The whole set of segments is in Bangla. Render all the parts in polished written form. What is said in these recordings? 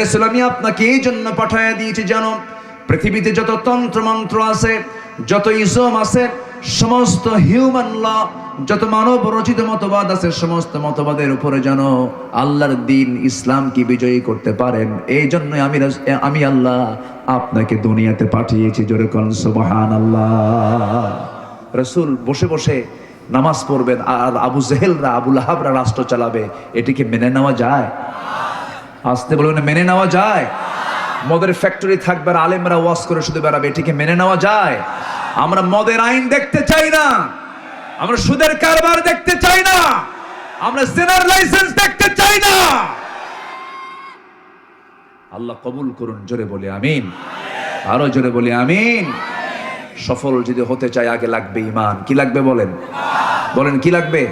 রাসূল আমি আপনাকে এই জন্য পাঠায়া দিয়েছি জানো পৃথিবীতে যত তন্ত্র মন্ত্র আছে, যত ইসম আছে, সমস্ত হিউম্যান ল, যত মানব রচিত মতবাদ আছে, সমস্ত মতবাদের উপরে যেন আল্লাহর দ্বীন ইসলাম কি বিজয়ী করতে পারেন, এই জন্য আমি আল্লাহ আপনাকে দুনিয়াতে পাঠিয়েছি। জোরে কোন সুবহানাল্লাহ। রাসূল বসে বসে নামাজ পড়বেন আর আবু জেহেলরা, আবু লাহাবরা রাষ্ট্র চালাবে, এটিকে মেনে নেওয়া যায়? আসতে বলবেন, মেনে নেওয়া যায়? মদের ফ্যাক্টরি থাকবে আর আলেমরা ওয়াজ করে শুধু বেড়াবে, এটিকে মেনে নেওয়া যায়? আমরা মদের আইন দেখতে চাই না, আমরা সুদের কারবার দেখতে চাই না, আমরা জিনার লাইসেন্স দেখতে চাই না। আল্লাহ কবুল করুন। জোরে বলি আমিন, আরো জোরে বলি আমিন। সফল যদি হতে চাই আগে লাগবে ঈমান। কি লাগবে বলেন? বলেন কি লাগবে?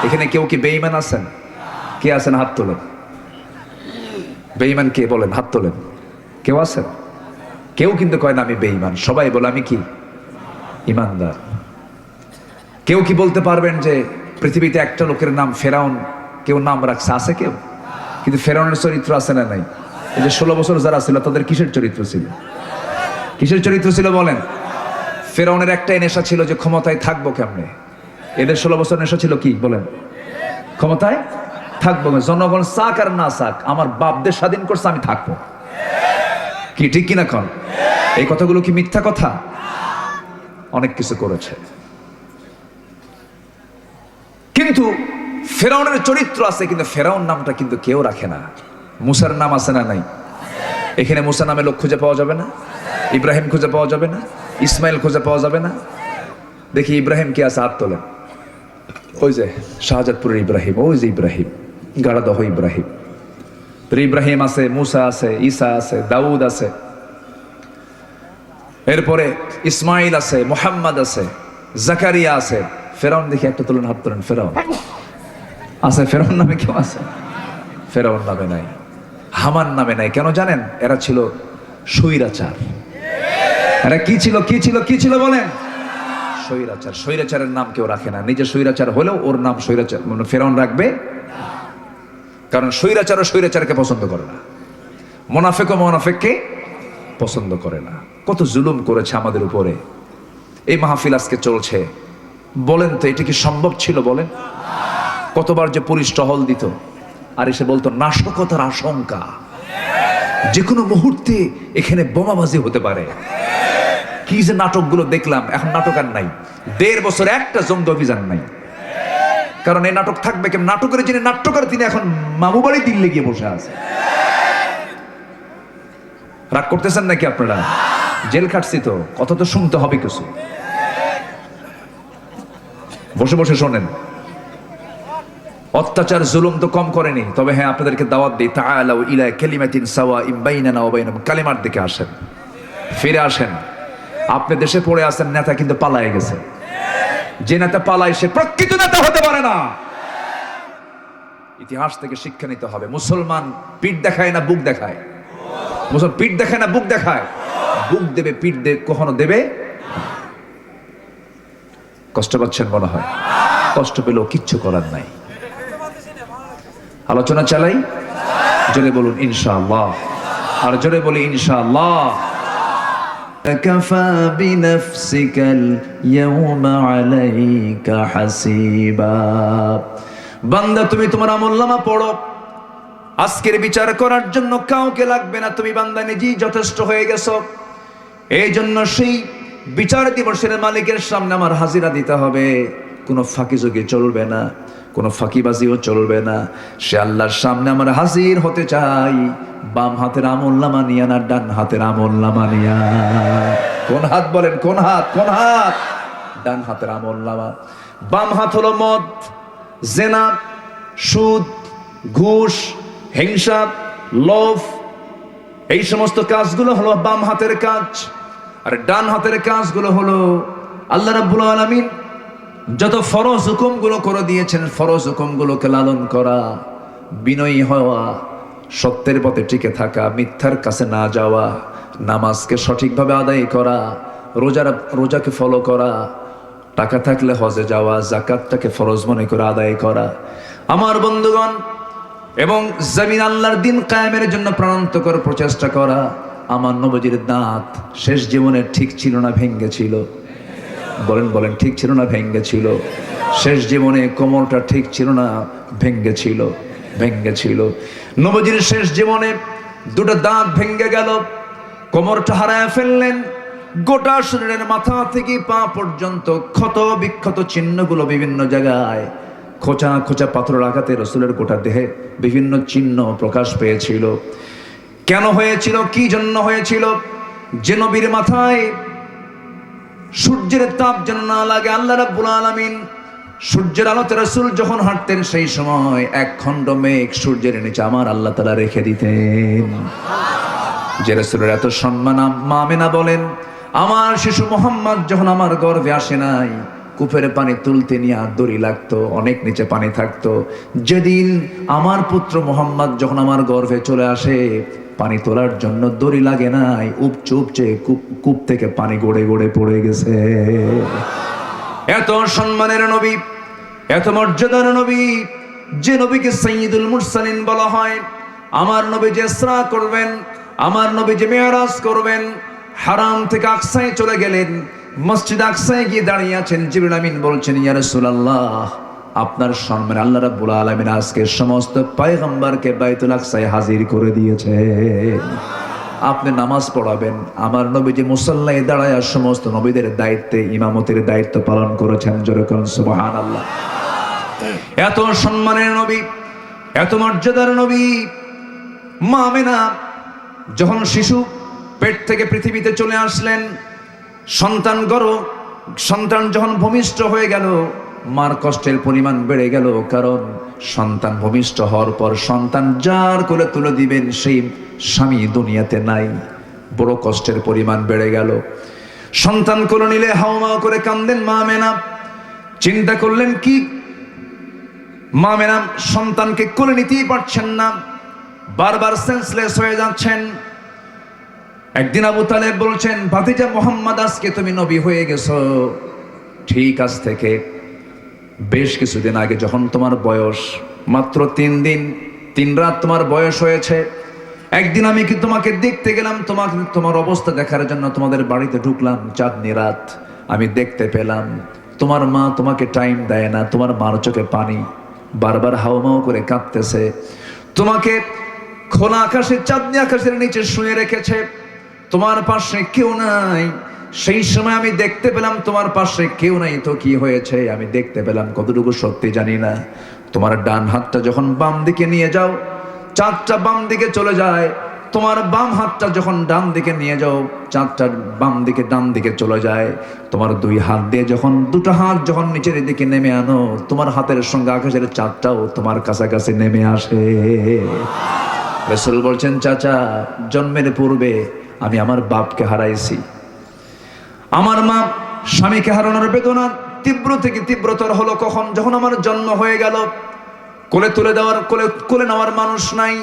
এখানে কেউ কি বেঈমান আছেন? কে আছেন হাত তোলেন। বেঈমান কে বলেন? হাত তোলেন। কেউ আছেন? কেউ কিন্তু কয় না আমি বেঈমান, সবাই বলে আমি কি ঈমানদার। কেউ কি বলতে পারবেন যে পৃথিবীতে একটা লোকের নাম ফেরাউন কেউ নাম রাখছে? আছে কেউ? কিন্তু ফেরাউনের চরিত্র আছে না নাই? এই যে 16 বছর যারা ছিল তাদের কিসের চরিত্র ছিল? কিসের চরিত্র ছিল বলেন? ফেরাউনের একটাই নেশা ছিল যে ক্ষমতায় থাকবো কেমনে। এদের 16 বছর নেশা ছিল কি বলেন? ক্ষমতায় থাকবো। জনগণ চাক আর না চাক, আমার বাপদের স্বাধীন করছে, আমি থাকবো। কি ঠিক কিনা কন? এই কথাগুলো কি মিথ্যা কথা? অনেক কিছু করেছে, কিন্তু ফেরাউনের চরিত্র আছে, কিন্তু ফেরাউন নামটা কিন্তু কেউ রাখে না। মুসার নাম আছে না নাই? এখানে মুসা নামে লোক খুঁজে পাওয়া যাবে না? ইব্রাহিম খুঁজে পাওয়া যাবে না? ইসমাইল খুঁজে পাওয়া যাবে না? দেখি ইব্রাহিম কে আছে? হাত তোলেন। ওই যে শাহজাদপুরের ইব্রাহিম, ওই যে ইব্রাহিম, গাড়াদহ ইব্রাহিম। ইব্রাহিম আছে, মুসা আছে, ঈসা আছে, দাউদ আছে, এরপরে ইসমাইল আছে, মুহাম্মদ আছে, জাকারিয়া আছে। ফেরাউন দেখি একটা তোলেন, হাত তোলেন। ফেরাউন আছে? ফেরাউন নামে কেউ আছে? ফেরাউন নামে নাই, হামান নামে নাই। কেন জানেন? এরা ছিল স্বৈরাচার। এরা কি ছিল? কি ছিল? কি ছিল বলেন? স্বৈরাচার। স্বৈরাচারের নাম কেউ রাখে না। নিজে স্বৈরাচার হলেও ওর নাম স্বৈরাচার মানে ফেরাউন রাখবে, কারণ স্বৈরাচারও স্বৈরাচারকে পছন্দ করে না, মুনাফিকও মুনাফিককে পছন্দ করে না। কত জুলুম করেছে আমাদের উপরে। এই মাহফিল আজকে চলছে, বলেন তো এটা কি সম্ভব ছিল? বলেন কতবার যে পুলিশ টহল দিত আর এসে বলতো নাশকতার আশঙ্কা, যে কোনো মুহূর্তে এখানে বোমাবাজি হতে পারে। কি যে নাটকগুলো দেখলাম। এখন নাটক আর নাই। 1.5 বছর একটা জঙ্গি অভিযান নাই, কারণ এই নাটক থাকবে কেমন? নাটকের যিনি নাট্যকার তিনি এখন মামু বাড়ি দিল্লি গিয়ে বসে আছে। রাগ করতেছেন নাকি আপনারা? জেল খাটছি তো, কথা তো শুনতে হবে কিছু। বসে বসে শোনেন। অত্যাচার জুলুম তো কম করেনি, তবে হ্যাঁ আপনাদেরকে দাওয়াত দিই, তাআলাউ ইলা কালিমাতিন সাওয়াইন বাইনানা ওয়া বাইনাকুম। কালিমার দিকে আসেন, ফিরে আসেন। আপনি দেশে পড়ে আছেন, নেতা কিন্তু পালায়ে গেছে। যে নেতা পালায় সে প্রকৃত নেতা হতে পারে না। ইতিহাস থেকে শিক্ষা নিতে হবে। মুসলমান পিঠ দেখায় না বুক দেখায়। মুসলমান পিঠ দেখায় না বুক দেখায়। বুক দেবে, পিঠ কখনো দেবে। কষ্ট পাচ্ছেন মনে হয়? কষ্ট পেলেও কিচ্ছু করার নাই। আলোচনা চালাই। জোরে বলুন ইনশাআল্লাহ, আর জোরে বলি ইনশাআল্লাহ। কাফা বিনফসিকাল ইয়াউমা আলাইকা হাসিবা। বান্দা তুমি তোমার আমলনামা পড়ো, আজকের বিচার করার জন্য কাউকে লাগবে না। তুমি বান্দা নিজেই যথেষ্ট হয়ে গেছো। এই জন্য সেই বিচার দিবসের মালিকের সামনে আমার হাজিরা দিতে হবে। কোনো ফাঁকিযোগী চলবে না, কোনো ফাঁকিবাজিও চলবে না। সে আল্লাহর সামনে আমার হাজির হতে চাই, বাম হাতের আমলনামা নিয়া না ডান হাতের আমলনামা নিয়া। কোন হাত বলেন? কোন হাত? কোন হাত? ডান হাতের আমলনামা। বাম হাত হলো মদ, জেনা, সুদ, ঘুষ, হিংসা, লোভ, এই সমস্ত কাজগুলো হলো বাম হাতের কাজ। আর ডান হাতের কাজগুলো হলো আল্লাহ রাব্বুল আলামিন যত ফরজ হুকুমগুলো করে দিয়েছেন, ফরজ হুকুমগুলোকে লালন করা, বিনয়ী হওয়া, সত্যের পথে টিকে থাকা, মিথ্যার কাছে না যাওয়া, নামাজকে সঠিকভাবে আদায় করা, রোজাকে ফলো করা, টাকা থাকলে হজে যাওয়া, যাকাতটাকে ফরজ মনে করে আদায় করা। আমার বন্ধুগণ, এবং জমিন আল্লাহর দিন কায়েমের জন্য প্রাণান্তকর প্রচেষ্টা করা। আমার নবীজির দাঁত শেষ জীবনে ঠিক ছিল না ভেঙ্গে ছিল? বলেন বলেন, ঠিক ছিল না ভেঙ্গে ছিল? শেষ জীবনে কোমরটা ঠিক ছিল না ভেঙ্গে ছিল? ভেঙ্গে ছিল। নবীজির শেষ জীবনে দুটো দাঁত ভেঙ্গে গেল, কোমরটা হারায় ফেললেন। গোটা শরীরের মাথা থেকে পা পর্যন্ত ক্ষত বিক্ষত চিহ্নগুলো বিভিন্ন জায়গায়, খোঁচা খোঁচা পাথরের আঘাতে রসুলের গোটা দেহে বিভিন্ন চিহ্ন প্রকাশ পেয়েছিল। কেন হয়েছিল? কি জন্য হয়েছিল? যে নবীর মাথায় সূর্যের তাপ যেন না লাগে। আল্লাহ রাব্বুল আলামিন সূর্যের আলোতে রাসূল যখন হাঁটতেন সেই সময় এক খণ্ড মেঘ সূর্যের নিচে আমার আল্লাহ তাআলা রেখে দিতেন। যে রাসূলের এত সম্মান, মা আমেনা বলেন, আমার শিশু মোহাম্মদ যখন আমার গর্ভে আসে নাই, কূপের পানি তুলতে নিয়ে দড়ি লাগতো, অনেক নিচে পানি থাকতো। যেদিন আমার পুত্র মোহাম্মদ যখন আমার গর্ভে চলে আসে, পানি তোলার জন্য দড়ি লাগে নাই, উপচে উপচে কূপ থেকে পানি গড়ে গড়ে পড়ে গেছে। এত সম্মানের নবী, এত মর্যাদার নবী, যে নবীকে সাইয়্যিদুল মুরসালিন বলা হয়। আমার নবী যে ইসরা করবেন, আমার নবী যে মেরাজ করবেন, হারাম থেকে আকসায় চলে গেলেন, মসজিদ আকসায় গিয়ে দাঁড়িয়ে আছেন। জিবরিল আমিন বলছেন, ইয়া রাসূলুল্লাহ, আপনার সম্মানে আল্লাহ রাব্বুল আলামিন আজকে সমস্ত পয়গম্বরকে বাইতুল আকসায় হাজির করে দিয়েছে। আপনি নামাজ পড়াবেন, আমার নবী যে মুসাল্লায় দাঁড়ায় সমস্ত নবীদের দায়িত্বে ইমামতের দায়িত্ব পালন করেছেন। জোরে বলুন সুবহানাল্লাহ। এত সম্মানের নবী, এত মর্যাদার নবী। মা আমেনা যখন শিশু পেট থেকে পৃথিবীতে চলে আসলেন, সন্তান যখন ভূমিষ্ঠ হয়ে গেল, মার কষ্টের পরিমাণ বেড়ে গেল। কারণ সন্তান ভূমিষ্ঠ হওয়ার পর সন্তান যার কোলে তুলে দিবেন সেই স্বামী দুনিয়াতে নাই। বড় কষ্টের পরিমাণ বেড়ে গেল। সন্তান কোলে নিলে হাওমাও করে কান্দেন মা আমেনা। চিন্তা করলেন কি, মা আমেনা সন্তানকে কোলে নিতেই পারছেন না, বারবার সেন্সলেস হয়ে যাচ্ছেন। একদিন আবু তালেব বলছেন, ভাতিজা মোহাম্মদ, আজকে তুমি নবী হয়ে গেছো। ঠিক আজ থেকে বেশ কিছুদিন আগে যখন তোমার বয়স মাত্র 3 দিন 3 রাত তোমার বয়স হয়েছে, একদিন আমি কি তোমাকে দেখতে গেলাম, তোমার অবস্থা দেখার জন্য তোমাদের বাড়িতে ঢুকলাম। চাঁদনি রাত, আমি দেখতে পেলাম তোমার মা তোমাকে টাইম দেয় না, তোমার মার চোখে পানি, বারবার হাওমাও করে কাঁদতেছে। তোমাকে খোলা আকাশে, চাঁদনি আকাশের নিচে শুয়ে রেখেছে, তোমার পাশে কেউ নাই। সেই সময় আমি দেখতে পেলাম তোমার পাশে কেউ নাই। তো কি হয়েছে? আমি দেখতে পেলাম, কতটুকু সত্যি জানি না, তোমার ডান হাতটা যখন বাম দিকে নিয়ে যাও, চাঁদটা বাম দিকে চলে যায়। তোমার বাম হাতটা যখন ডান দিকে নিয়ে যাও, চাঁদটা বাম দিকে ডান দিকে চলে যায়। তোমার 2 হাত দিয়ে যখন, 2টা হাত যখন নিচের দিকে নেমে আনো, তোমার হাতের সঙ্গে আকাশের চাঁদটাও তোমার কাছাকাছি নেমে আসে। রাসূল বলছেন, চাচা, জন্মের পূর্বে আমি আমার বাপকে হারাইছি। আমার মা স্বামীকে হারানোর বেদনা তীব্র থেকে তীব্রতর হলো কখন? যখন আমার জন্ম হয়ে গেল। কোলে তুলে দেওয়ার, কোলে নেওয়ার মানুষ নাই।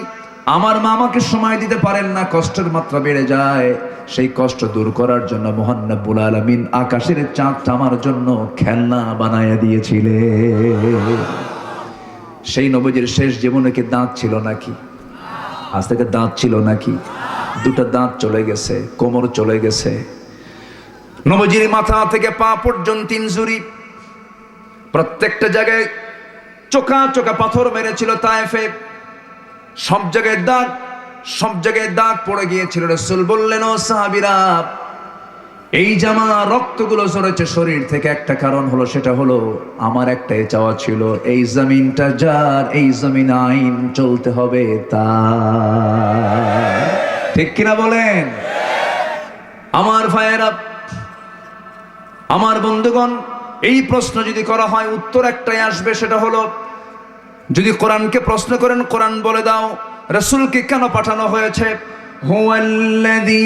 আমার মা আমাকে সময় দিতে পারেন না, কষ্টের মাত্রা বেড়ে যায়। সেই কষ্ট দূর করার জন্য মহান রব্বুল আলামিন আকাশের চাঁদটা আমার জন্য খেলনা বানায়া দিয়েছিলে। সেই নবীজির শেষ জীবনে কি দাঁত ছিল নাকি? আজ থেকে দাঁত ছিল নাকি? 2টা দাঁত চলে গেছে, কোমর চলে গেছে। নবীজির মাথা থেকে পা পর্যন্ত ইনজুরি, প্রত্যেকটা জায়গায় চোখা চোখা পাথর মেরেছিল তায়েফে। সব জায়গায় দাগ পড়ে গিয়েছিল। রাসূল বললেন, ও সাহাবীরা, এই জামা রক্তগুলো ঝরেছে শরীর থেকে, একটা কারণ হলো, সেটা হলো আমার একটাই চাওয়া ছিল, এই জমিনটা যার, এই জমিন আইন চলতে হবে তার। ঠিক কিনা বলেন? আমার ভাইয়েরা, আমার বন্ধুগণ, এই প্রশ্ন যদি করা হয় উত্তর একটাই আসবে, সেটা হলো, যদি কোরআনকে প্রশ্ন করেন, কোরআন বলে দাও রাসূলকে কেন পাঠানো হয়েছে। হুয়াল্লাযী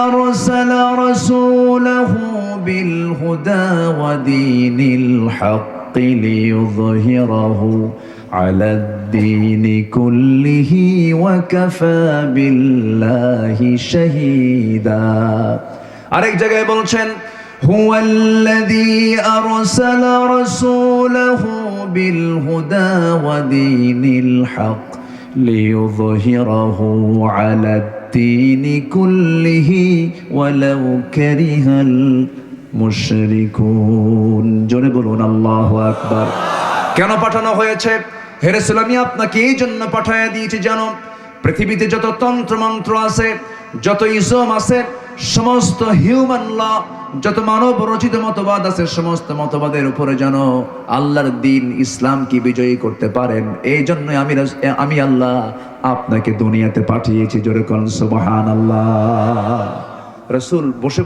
আরসালা রাসূলাহু বিল হুদা ওয়া দীনিল হাক্কি লিইয়ুযহিরাহু আলাদ-দীনি কুল্লিহি ওয়া কাফা বিল্লাহি শাহীদা। আরেক জায়গায় বলছেন, হুয়াল্লাযী আরসালা রাসূলাহু বিল হুদা ওয়া দীনিল হক লিইয়ুযহিরাহু আলাদ-দীনি কুল্লিহি ওয়ালাউ কারিহাল মুশরিকুন। জোরে বলুন আল্লাহু আকবার। কেন পাঠানো হয়েছে? হে রাসূল, আমি আপনাকে এই জন্য পাঠায়া দিয়েছি জানো, পৃথিবীতে যত তন্ত্র মন্ত্র আছে, যত ইসম আছে, সমস্ত হিউম্যান ল, যত মানব রচিত মতবাদ আছে, সমস্ত মতবাদের উপরে যেন আল্লাহর দ্বীন ইসলাম কি বিজয়ী করতে পারেন, এই জন্য আমি আল্লাহ আপনাকে দুনিয়াতে পাঠিয়েছি। জোরে কোন সুবহানাল্লাহ। রাসূল বসে বসে